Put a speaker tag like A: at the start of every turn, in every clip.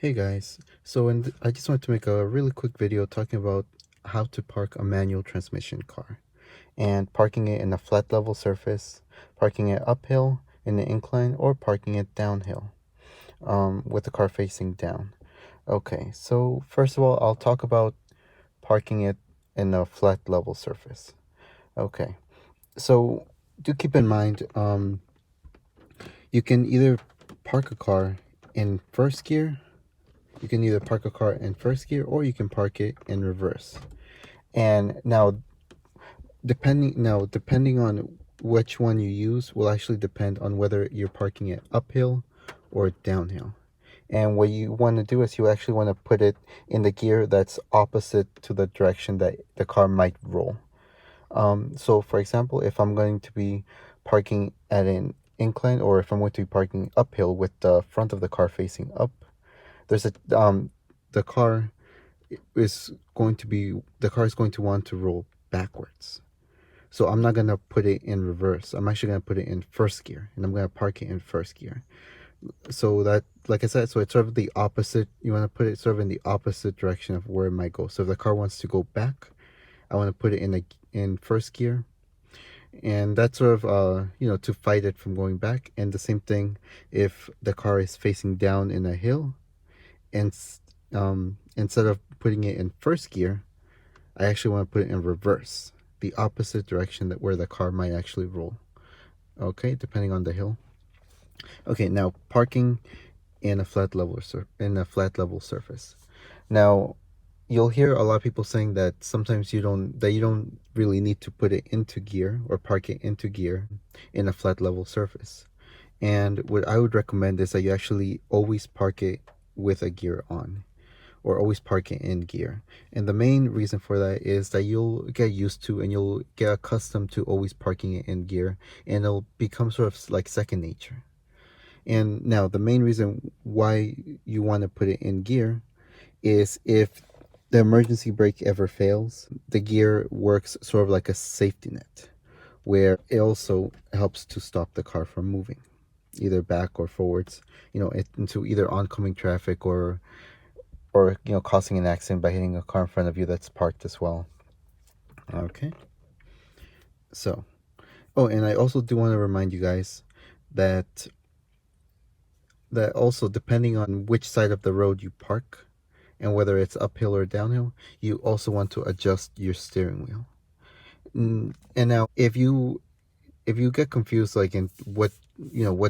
A: Hey guys, I just wanted to make a really quick video talking about how to park a manual transmission car and parking it in a flat level surface, parking it uphill in an incline, or parking it downhill with the car facing down. Okay, so first of all, I'll talk about parking it in a flat level surface. Okay, so do keep in mind, you can either park a car in first gear. You can either park a car in first gear or you can park it in reverse. And depending on which one you use will actually depend on whether you're parking it uphill or downhill. And what you want to do is you actually want to put it in the gear that's opposite to the direction that the car might roll. So for example, if I'm going to be parking at an incline, or if I'm going to be parking uphill with the front of the car facing up, there's a the car the car is going to want to roll backwards. So I'm not going to put it in reverse. I'm actually going to put it in first gear, and I'm going to park it in first gear. So that, like I said, so it's sort of the opposite. You want to put it sort of in the opposite direction of where it might go. So if the car wants to go back, I want to put it in first gear, and that's sort of to fight it from going back. And the same thing if the car is facing down in a hill, and instead of putting it in first gear, I actually want to put it in reverse, the opposite direction that where the car might actually roll. Okay, depending on the hill. Okay, now parking in a flat level surface. Now, you'll hear a lot of people saying that sometimes you don't really need to put it into gear or park it into gear in a flat level surface. And what I would recommend is that you actually always park it with a gear on, or always park it in gear. And the main reason for that is that you'll get used to and you'll get accustomed to always parking it in gear, and it'll become sort of like second nature. And now the main reason why you want to put it in gear is if the emergency brake ever fails, the gear works sort of like a safety net, where it also helps to stop the car from moving either back or forwards, into either oncoming traffic or causing an accident by hitting a car in front of you that's parked as well. Okay, so and I also do want to remind you guys that also, depending on which side of the road you park and whether it's uphill or downhill, you also want to adjust your steering wheel. And now if you get confused, like in what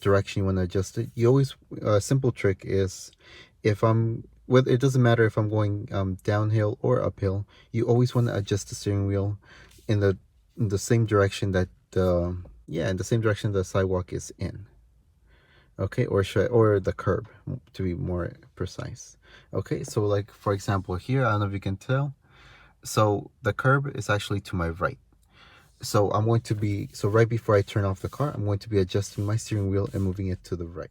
A: direction you want to adjust it, you always a simple trick is, if I'm whether it doesn't matter if I'm going downhill or uphill, you always want to adjust the steering wheel in the same direction that in the same direction the sidewalk is in. Okay, or the curb, to be more precise. Okay, so like for example here, I don't know if you can tell, so the curb is actually to my right. So right before I turn off the car, I'm going to be adjusting my steering wheel and moving it to the right.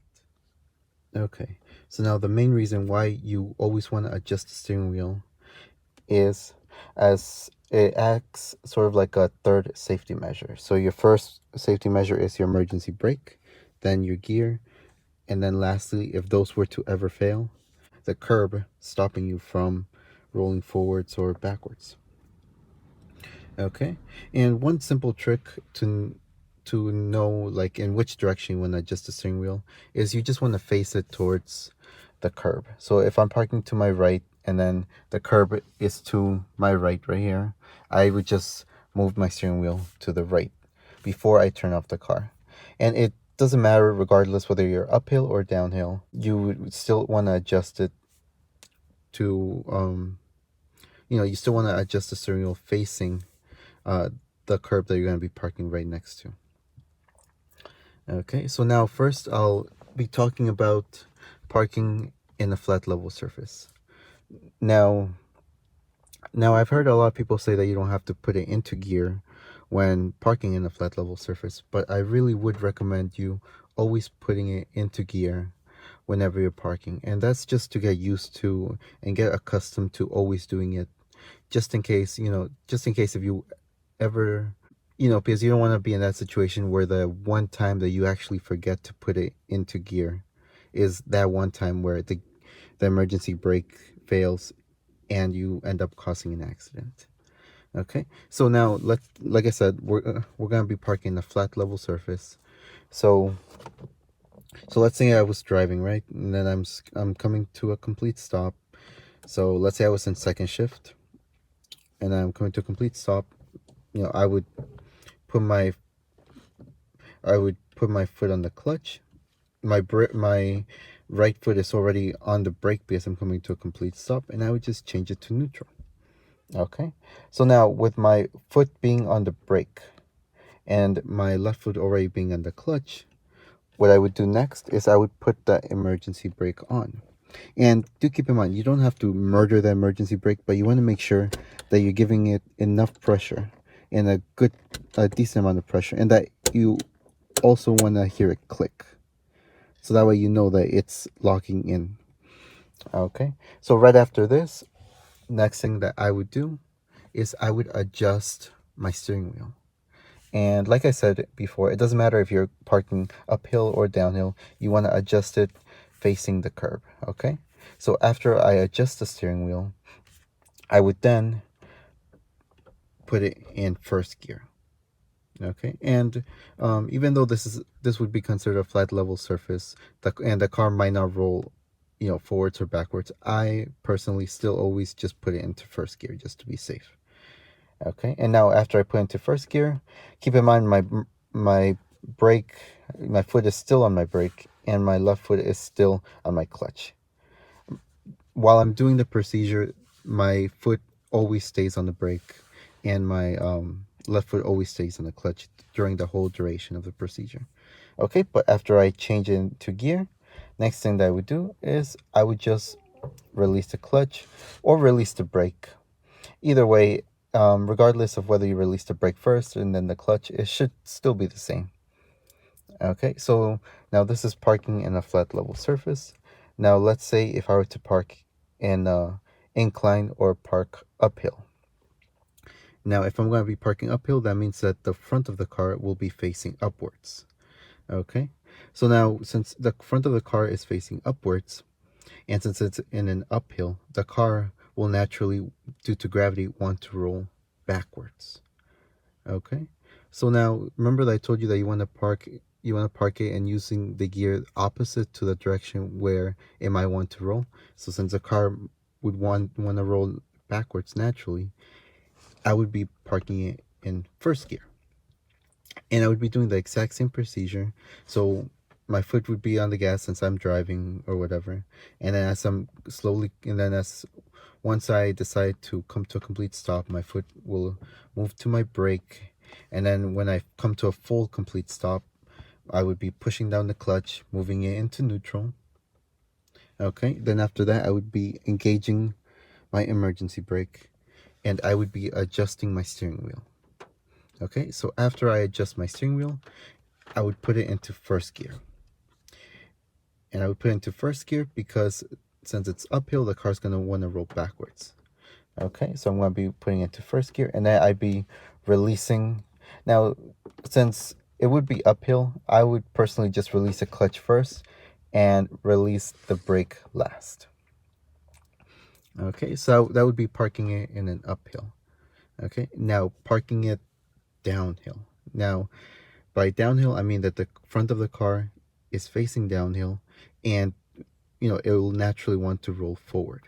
A: Okay, so now the main reason why you always want to adjust the steering wheel is as it acts sort of like a third safety measure. So your first safety measure is your emergency brake, then your gear, and then lastly, if those were to ever fail, the curb stopping you from rolling forwards or backwards. Okay, and one simple trick to know like in which direction you want to adjust the steering wheel is you just want to face it towards the curb. So if I'm parking to my right and then the curb is to my right here, I would just move my steering wheel to the right before I turn off the car. And it doesn't matter regardless whether you're uphill or downhill, you would still want to adjust it to you still want to adjust the steering wheel facing the curb that you're going to be parking right next to. Okay, so now first I'll be talking about parking in a flat level surface. Now I've heard a lot of people say that you don't have to put it into gear when parking in a flat level surface, but I really would recommend you always putting it into gear whenever you're parking. And that's just to get used to and get accustomed to always doing it, just in case if you ever, because you don't want to be in that situation where the one time that you actually forget to put it into gear is that one time where the emergency brake fails and you end up causing an accident. Okay, so now like I said, we're gonna be parking a flat level surface. So let's say I was driving, right, and then I'm coming to a complete stop. So let's say I was in second shift, and I'm coming to a complete stop. You know, put my I would put my foot on the clutch. My right foot is already on the brake because I'm coming to a complete stop, and I would just change it to neutral. Okay, so now with my foot being on the brake and my left foot already being on the clutch, what I would do next is I would put the emergency brake on. And do keep in mind, you don't have to murder the emergency brake, but you want to make sure that you're giving it enough pressure and a decent amount of pressure, and that you also want to hear it click. So that way you know that it's locking in. Okay, so right after this, next thing that I would do is I would adjust my steering wheel. And like I said before, it doesn't matter if you're parking uphill or downhill, you want to adjust it facing the curb. Okay, so after I adjust the steering wheel, I would then put it in first gear. Okay, and even though this would be considered a flat level surface, and the car might not roll, you know, forwards or backwards, I personally still always just put it into first gear just to be safe. Okay, and now after I put into first gear, keep in mind my brake, my foot is still on my brake, and my left foot is still on my clutch. While I'm doing the procedure, my foot always stays on the brake, and my left foot always stays on the clutch during the whole duration of the procedure. Okay, but after I change it into gear, next thing that I would do is I would just release the clutch or release the brake. Either way, regardless of whether you release the brake first and then the clutch, it should still be the same. Okay, so now this is parking in a flat level surface. Now let's say if I were to park in incline or park uphill. Now if I'm going to be parking uphill, that means that the front of the car will be facing upwards. Okay, so now since the front of the car is facing upwards, and since it's in an uphill, the car will naturally, due to gravity, want to roll backwards. Okay, so now remember that I told you that you want to park it and using the gear opposite to the direction where it might want to roll. So since the car would want to roll backwards naturally, I would be parking it in first gear, and I would be doing the exact same procedure. So my foot would be on the gas since I'm driving or whatever, and then as once I decide to come to a complete stop, my foot will move to my brake, and then when I come to a full complete stop, I would be pushing down the clutch, moving it into neutral. Okay, then after that I would be engaging my emergency brake, and I would be adjusting my steering wheel. Okay, so after I adjust my steering wheel, I would put it into first gear. And I would put it into first gear because since it's uphill, the car's going to want to roll backwards. Okay, so I'm going to be putting it into first gear, and then I'd be releasing. Now, since it would be uphill, I would personally just release the clutch first and release the brake last. Okay, so that would be parking it in an uphill. Okay, now parking it downhill. Now, by downhill, I mean that the front of the car is facing downhill, and you know it will naturally want to roll forward.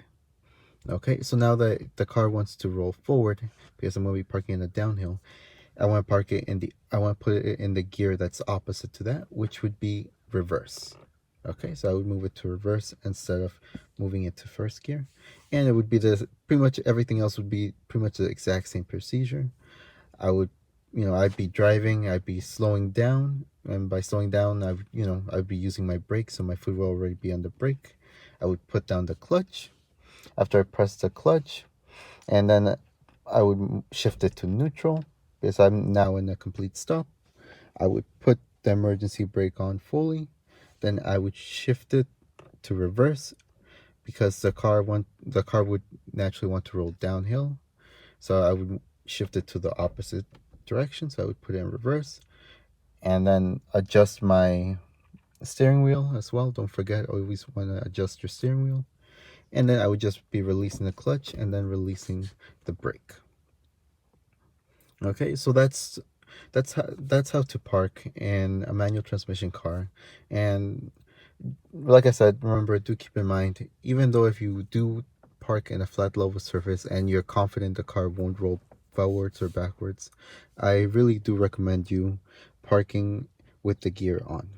A: Okay, so now that the car wants to roll forward, because I'm going to be parking in a downhill, I want to put it in the gear that's opposite to that, which would be reverse. Okay, so I would move it to reverse instead of moving it to first gear, and it would be pretty much everything else would be pretty much the exact same procedure. I'd be driving, I'd be slowing down, and by slowing down, I'd be using my brake, so my foot will already be on the brake. I would put down the clutch. After I press the clutch, and then I would shift it to neutral because I'm now in a complete stop. I would put the emergency brake on fully, then I would shift it to reverse because the car would naturally want to roll downhill, so I would shift it to the opposite direction. So I would put it in reverse, and then adjust my steering wheel as well. Don't forget, always want to adjust your steering wheel. and then I would just be releasing the clutch and then releasing the brake. Okay, so that's how to park in a manual transmission car. And like I said, remember, do keep in mind, even though if you do park in a flat level surface and you're confident the car won't roll forwards or backwards, I really do recommend you parking with the gear on.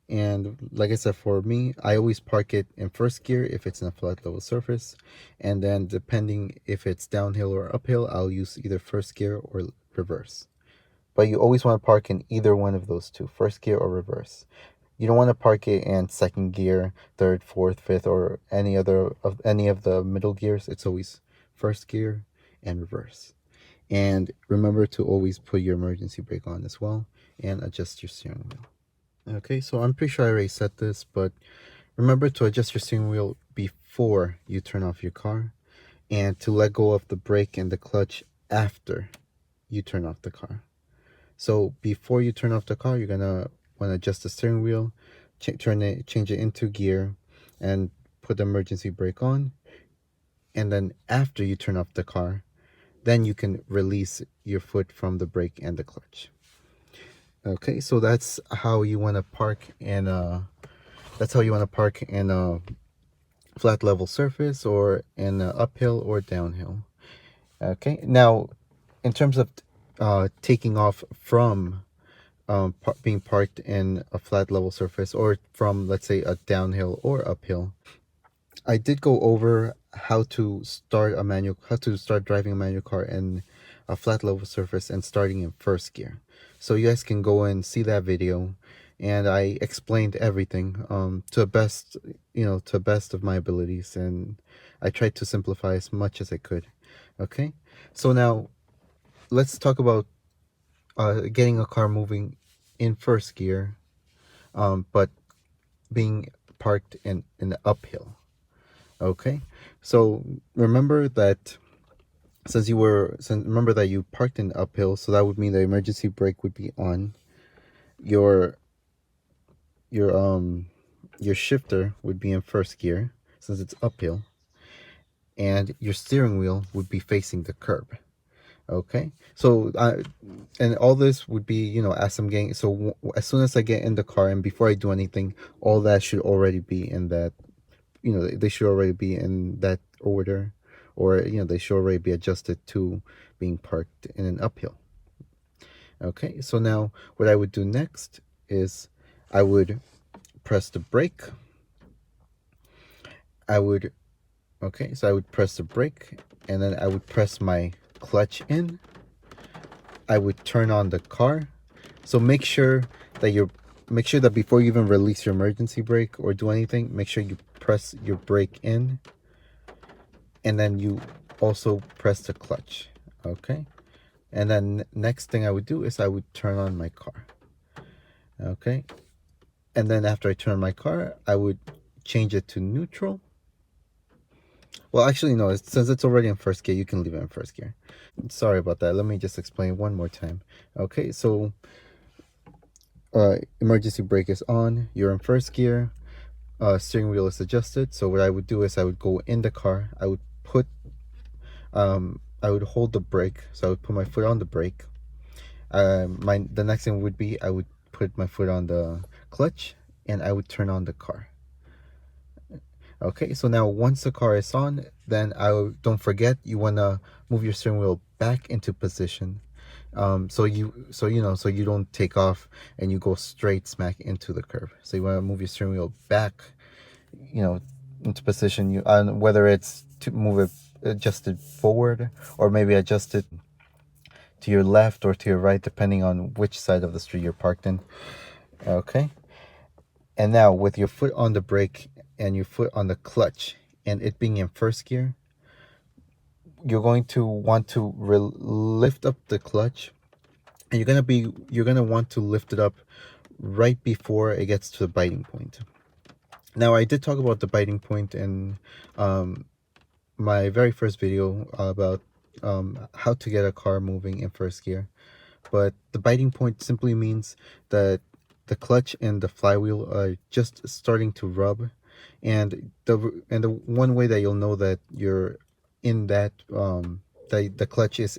A: And like I said, for me, I always park it in first gear if it's in a flat level surface, and then depending if it's downhill or uphill, I'll use either first gear or reverse. But you always want to park in either one of those two, first gear or reverse. You don't want to park it in second gear, third, fourth, fifth, or any of the middle gears. It's always first gear and reverse. And remember to always put your emergency brake on as well and adjust your steering wheel. Okay, so I'm pretty sure I already said this, but remember to adjust your steering wheel before you turn off your car, and to let go of the brake and the clutch after you turn off the car. So before you turn off the car, you're gonna want to adjust the steering wheel, change it into gear, and put the emergency brake on. And then after you turn off the car, then you can release your foot from the brake and the clutch. Okay, so that's how you want to park in a flat level surface, or in a uphill or downhill. Okay, now in terms of taking off from being parked in a flat level surface, or from, let's say, a downhill or uphill, I did go over how to start driving a manual car in a flat level surface and starting in first gear. So you guys can go and see that video, and I explained everything to the best of my abilities, and I tried to simplify as much as I could. Okay, so now let's talk about getting a car moving in first gear, but being parked in the uphill. Okay, so remember that remember that you parked in uphill, so that would mean the emergency brake would be on. Your your shifter would be in first gear since it's uphill, and your steering wheel would be facing the curb. Okay, so and all this would be, as I'm getting, so as soon as I get in the car and before I do anything, all that should already be in that, they should already be in that order, or they should already be adjusted to being parked in an uphill. Okay, so now what I would do next is I would press the brake. I would press the brake, and then I would press my clutch in. I would turn on the car. So make sure that before you even release your emergency brake or do anything, make sure you press your brake in, and then you also press the clutch. Okay, and then next thing I would do is I would turn on my car. Okay, and then after I turn my car, I would change it to neutral. Well, actually, no, since it's already in first gear, you can leave it in first gear. Sorry about that. Let me just explain one more time. Okay, so emergency brake is on, you're in first gear, steering wheel is adjusted. So what I would do is I would go in the car, I would hold the brake, so I would put my foot on the brake. The next thing would be I would put my foot on the clutch, and I would turn on the car. Okay, so now once the car is on, then don't forget, you want to move your steering wheel back into position, so you don't take off and you go straight smack into the curb. So you want to move your steering wheel back, into position. Whether it's to move it adjusted forward, or maybe adjusted to your left or to your right, depending on which side of the street you're parked in. Okay, and now with your foot on the brake and your foot on the clutch and it being in first gear, you're going to want to lift up the clutch, and you're gonna want to lift it up right before it gets to the biting point. Now, I did talk about the biting point in my very first video about how to get a car moving in first gear, but the biting point simply means that the clutch and the flywheel are just starting to rub. And the one way that you'll know that you're in that the clutch is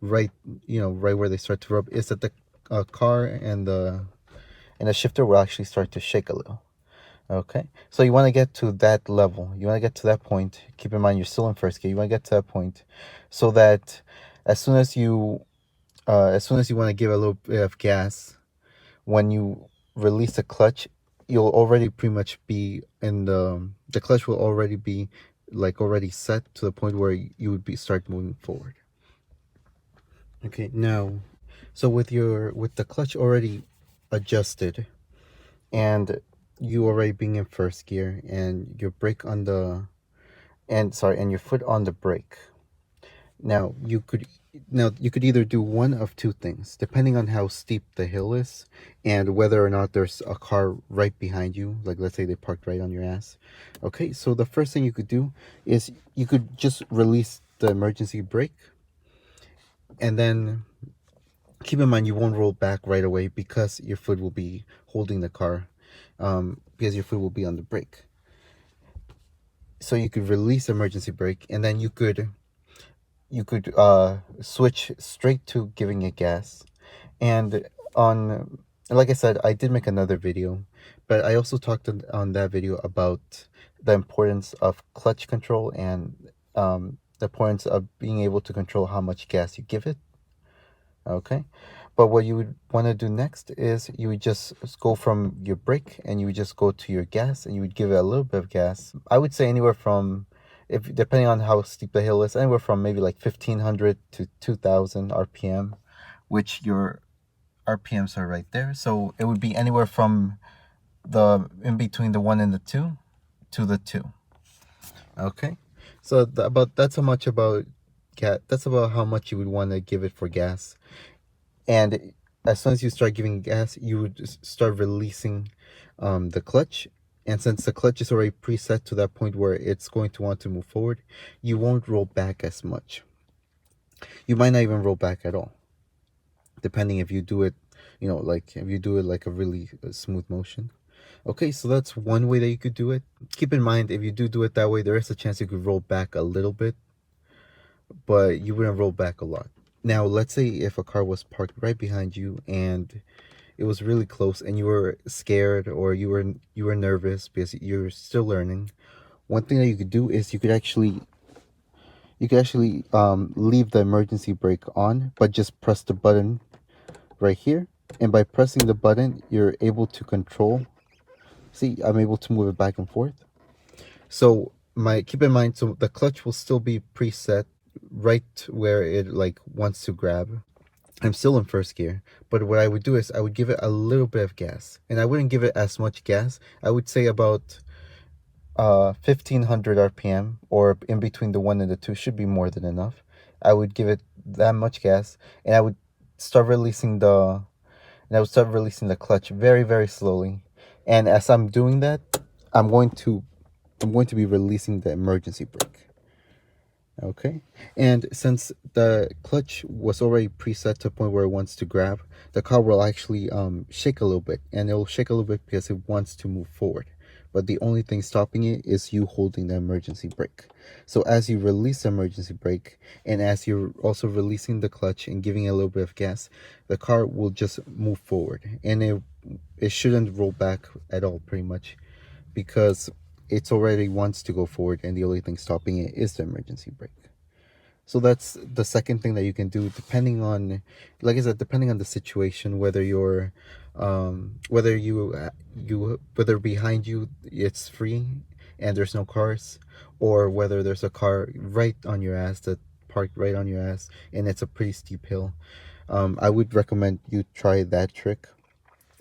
A: right, right where they start to rub, is that the car and the shifter will actually start to shake a little. Okay, so you want to get to that level. You want to get to that point. Keep in mind you're still in first gear. You want to get to that point, so that as soon as you want to give a little bit of gas, when you release the clutch, you'll already pretty much be in the clutch will already be like already set to the point where you would be start moving forward. Okay, now, so with the clutch already adjusted, and you already being in first gear, and your brake on the and your foot on the brake. Now you could either do one of two things, depending on how steep the hill is and whether or not there's a car right behind you. Like, let's say they parked right on your ass. Okay, so the first thing you could do is you could just release the emergency brake, and then keep in mind you won't roll back right away because your foot will be holding the car, because your foot will be on the brake. So you could release emergency brake, and then you could switch straight to giving it gas. And on like I said, I did make another video, but I also talked on that video about the importance of clutch control and the importance of being able to control how much gas you give it. Okay, but what you would want to do next is you would just go from your brake and you would just go to your gas, and you would give it a little bit of gas. I would say anywhere from, if depending on how steep the hill is, anywhere from maybe like 1500 to 2000 RPM, which your RPMs are right there. So it would be anywhere from the in between the 1 and the 2 to the 2. Okay, so that's how much about gas. That's about how much you would want to give it for gas. And as soon as you start giving gas, you would just start releasing the clutch. And since the clutch is already preset to that point where it's going to want to move forward, you won't roll back as much. You might not even roll back at all, depending if you do it, like if you do it like a really smooth motion. Okay, so that's one way that you could do it. Keep in mind, if you do it that way, there is a chance you could roll back a little bit, but you wouldn't roll back a lot. Now, let's say if a car was parked right behind you and it was really close and you were scared, or you were nervous because you're still learning. One thing that you could do is you could actually leave the emergency brake on, but just press the button right here. And by pressing the button, you're able to control. See, I'm able to move it back and forth. So keep in mind, so the clutch will still be preset right where it like wants to grab. I'm still in first gear, but what I would do is I would give it a little bit of gas, and I wouldn't give it as much gas. I would say about 1500 RPM, or in between the 1 and the 2 should be more than enough. I would give it that much gas, and I would start releasing the clutch very, very slowly. And as I'm doing that, I'm going to be releasing the emergency brake. Okay, and since the clutch was already preset to a point where it wants to grab, the car will actually shake a little bit, and it will shake a little bit because it wants to move forward. But the only thing stopping it is you holding the emergency brake. So as you release the emergency brake, and as you're also releasing the clutch and giving it a little bit of gas, the car will just move forward, and it shouldn't roll back at all, pretty much, because it's already wants to go forward, and the only thing stopping it is the emergency brake. So that's the second thing that you can do, depending on, like I said, depending on the situation, whether you're whether behind you it's free and there's no cars, or whether there's a car right on your ass, that parked right on your ass, and it's a pretty steep hill. I would recommend you try that trick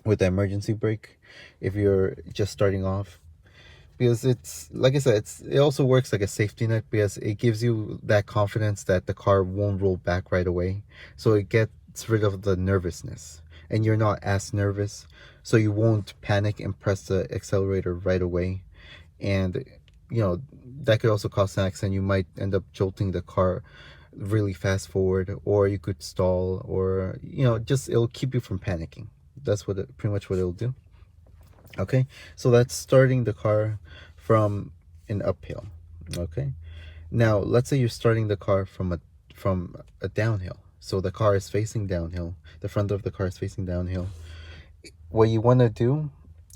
A: with the emergency brake if you're just starting off, because it's, like I said, it also works like a safety net, because it gives you that confidence that the car won't roll back right away. So it gets rid of the nervousness, and you're not as nervous, so you won't panic and press the accelerator right away. And that could also cause an accident. You might end up jolting the car really fast forward, or you could stall, or just it'll keep you from panicking. That's pretty much what it'll do. Okay, so that's starting the car from an uphill. Okay, now let's say you're starting the car from a downhill. So the car is facing downhill. The front of the car is facing downhill. What you want to do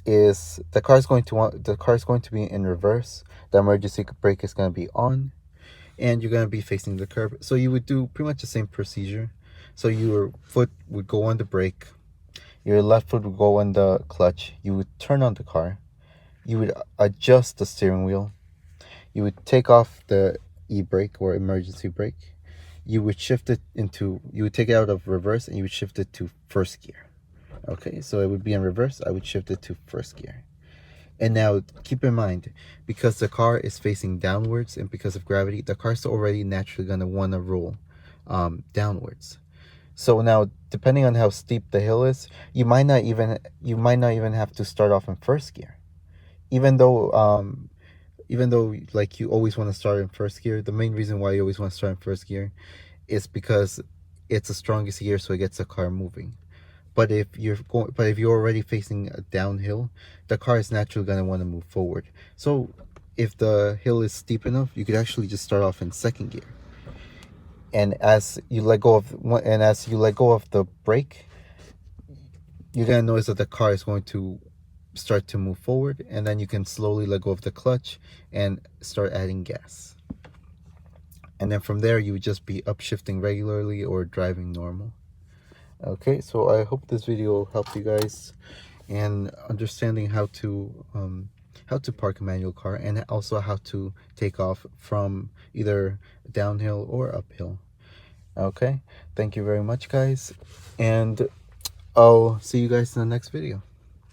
A: is the car is going to be in reverse. The emergency brake is going to be on, and you're going to be facing the curb. So you would do pretty much the same procedure. So your foot would go on the brake, your left foot would go on the clutch, you would turn on the car, you would adjust the steering wheel, you would take off the e-brake or emergency brake, you would take it out of reverse and you would shift it to first gear. Okay, so it would be in reverse, I would shift it to first gear. And now keep in mind, because the car is facing downwards and because of gravity, the car's already naturally going to want to roll downwards. So now, depending on how steep the hill is, you might not even have to start off in first gear. Even though like you always want to start in first gear, the main reason why you always want to start in first gear is because it's the strongest gear, so it gets the car moving. But if you're already facing a downhill, the car is naturally going to want to move forward. So if the hill is steep enough, you could actually just start off in second gear. And as you let go of the brake, you're going to notice that the car is going to start to move forward, and then you can slowly let go of the clutch and start adding gas. And then from there, you would just be upshifting regularly or driving normal. Okay, so I hope this video helped you guys in understanding how to park a manual car, and also how to take off from either downhill or uphill. Okay, thank you very much, guys, and I'll see you guys in the next video.